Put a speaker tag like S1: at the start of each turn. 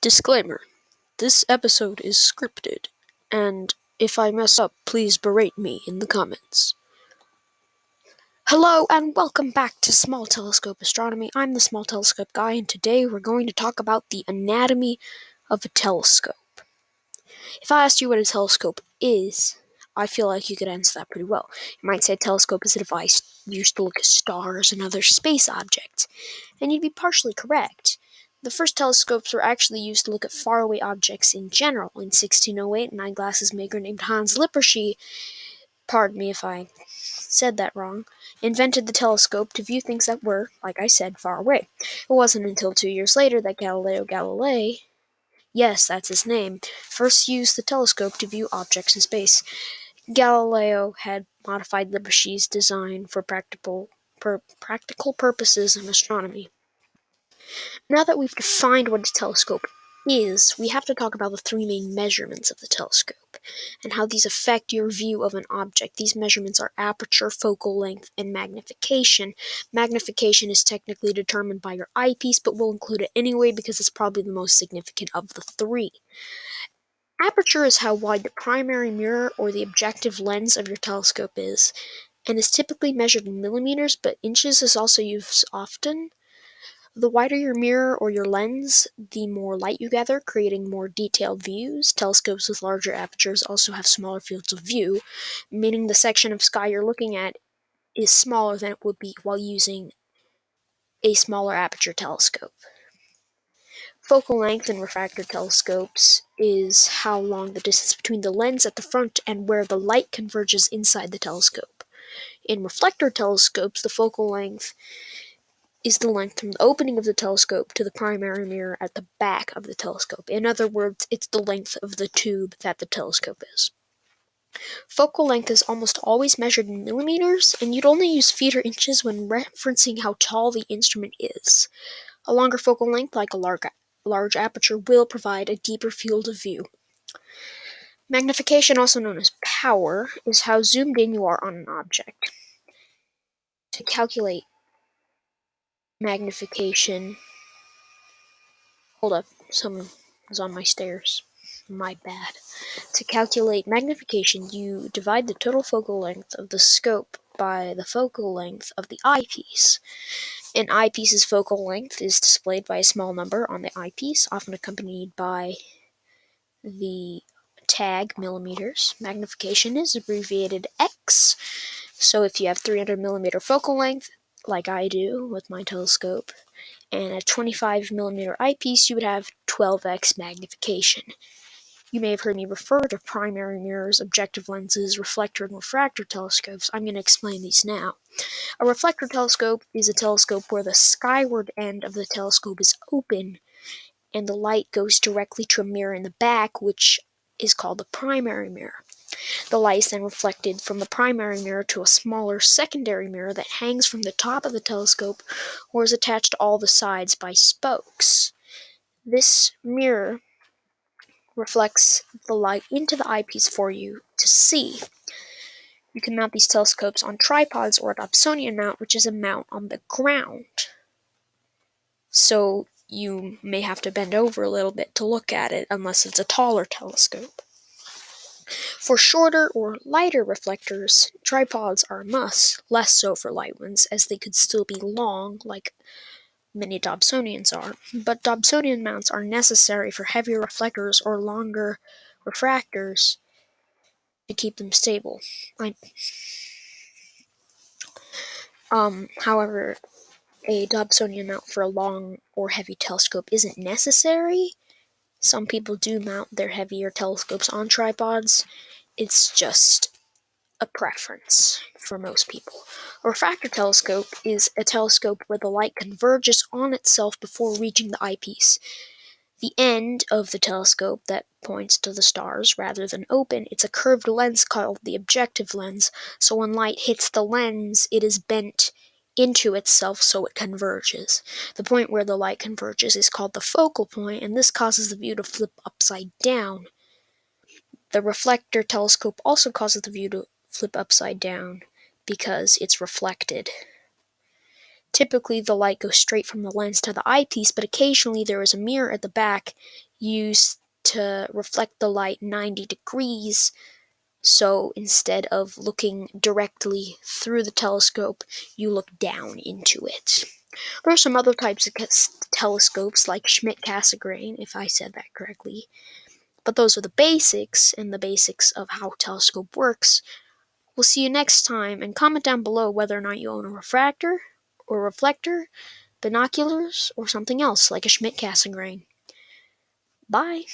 S1: Disclaimer: this episode is scripted, and if I mess up, please berate me in the comments. Hello, and welcome back to Small Telescope Astronomy. I'm the Small Telescope Guy, and today we're going to talk about the anatomy of a telescope. If I asked you what a telescope is, I feel like you could answer that pretty well. You might say a telescope is a device used to look at stars and other space objects, and you'd be partially correct. The first telescopes were actually used to look at faraway objects in general. In 1608, an eyeglasses maker named Hans Lippershey, pardon me if I said that wrong, invented the telescope to view things that were, like I said, far away. It wasn't until 2 years later that Galileo Galilei, yes, that's his name, first used the telescope to view objects in space. Galileo had modified Lippershey's design for practical purposes in astronomy. Now that we've defined what a telescope is, we have to talk about the three main measurements of the telescope and how these affect your view of an object. These measurements are aperture, focal length, and magnification. Magnification is technically determined by your eyepiece, but we'll include it anyway because it's probably the most significant of the three. Aperture is how wide the primary mirror or the objective lens of your telescope is, and is typically measured in millimeters, but inches is also used often. The wider your mirror or your lens, the more light you gather, creating more detailed views. Telescopes with larger apertures also have smaller fields of view, meaning the section of sky you're looking at is smaller than it would be while using a smaller aperture telescope. Focal length in refractor telescopes is how long the distance between the lens at the front and where the light converges inside the telescope. In reflector telescopes, the focal length is the length from the opening of the telescope to the primary mirror at the back of the telescope. In other words, it's the length of the tube that the telescope is. Focal length is almost always measured in millimeters, and you'd only use feet or inches when referencing how tall the instrument is. A longer focal length, like a large aperture, will provide a deeper field of view. Magnification, also known as power, is how zoomed in you are on an object. To calculate magnification, hold up, someone was on my stairs. My bad. To calculate magnification, you divide the total focal length of the scope by the focal length of the eyepiece. An eyepiece's focal length is displayed by a small number on the eyepiece, often accompanied by the tag millimeters. Magnification is abbreviated X. So if you have 300 millimeter focal length, like I do with my telescope, and a 25 millimeter eyepiece, you would have 12x magnification. You may have heard me refer to primary mirrors, objective lenses, reflector, and refractor telescopes. I'm going to explain these now. A reflector telescope is a telescope where the skyward end of the telescope is open and the light goes directly to a mirror in the back, which is called the primary mirror. The light is then reflected from the primary mirror to a smaller secondary mirror that hangs from the top of the telescope or is attached to all the sides by spokes. This mirror reflects the light into the eyepiece for you to see. You can mount these telescopes on tripods or a Dobsonian mount, which is a mount on the ground. So you may have to bend over a little bit to look at it, unless it's a taller telescope. For shorter or lighter reflectors, tripods are a must, less so for light ones, as they could still be long, like many Dobsonians are. But Dobsonian mounts are necessary for heavier reflectors or longer refractors to keep them stable. However, a Dobsonian mount for a long or heavy telescope isn't necessary. Some people do mount their heavier telescopes on tripods. It's just a preference for most people. A refractor telescope is a telescope where the light converges on itself before reaching the eyepiece. The end of the telescope that points to the stars rather than open, it's a curved lens called the objective lens, so when light hits the lens, it is bent into itself so it converges. The point where the light converges is called the focal point, and this causes the view to flip upside down. The reflector telescope also causes the view to flip upside down because it's reflected. Typically, the light goes straight from the lens to the eyepiece, but occasionally there is a mirror at the back used to reflect the light 90 degrees. So instead of looking directly through the telescope, you look down into it. There are some other types of telescopes, like Schmidt-Cassegrain, if I said that correctly. But those are the basics, and the basics of how a telescope works. We'll see you next time, and comment down below whether or not you own a refractor or reflector, binoculars, or something else like a Schmidt-Cassegrain. Bye!